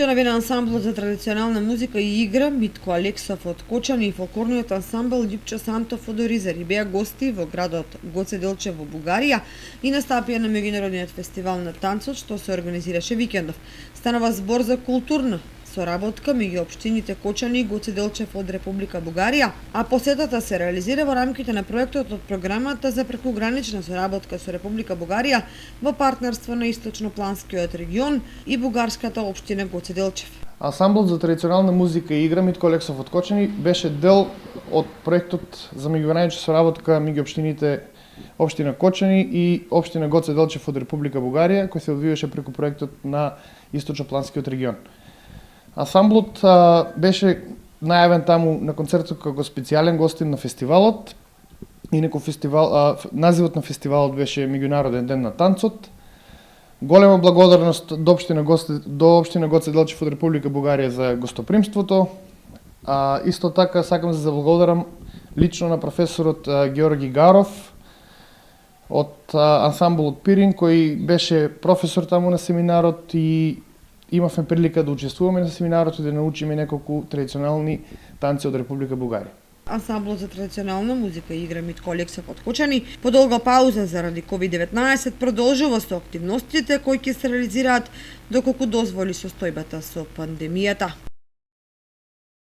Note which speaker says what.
Speaker 1: Членови на ансамблот за традиционална музика и игра Митко Алексов од Кочани и фолклорниот ансамбл Љупчо Сантов од Оризари беа гости во градот Гоце Делчев во Бугарија и настапија на меѓународниот фестивал на танцот што се организираше викендов. Станува збор за културна соработка меѓу општините Кочани и Гоце Делчев од Република Бугарија, а посетата се реализира во рамките на проектот од програмата за прекугранична соработка со Република Бугарија во партнерство на Источнопланскиот регион и бугарската општина Гоце Делчев.
Speaker 2: Ансамблот за традиционална музика и игра Митко Алексов од Кочани беше дел од проектот за меѓугранична соработка меѓу општините општина Кочани и општина Гоце Делчев од Република Бугарија, кој се одвиваше преку проектот на Источнопланскиот регион. Ансамблот беше најавен таму на концертот како специјален гостин на фестивалот и називот на фестивалот беше Меѓународен ден на танцот. Голема благодарност до општина Гоце Делчев од Република Бугарија за гостопримството. Исто така сакам да се заблагодарам лично на професорот Георги Гаров од ансамблот Пирин, кој беше професор таму на семинарот и имавме прилика да учествуваме на семинарот и да научиме неколку традиционални танци од Република Бугарија.
Speaker 1: Ансамблот за традиционална музика и игра Митко Алексов од Кочани по долга пауза заради COVID-19 продолжува со активностите кои ќе се реализираат доколку дозволи состојбата со пандемијата.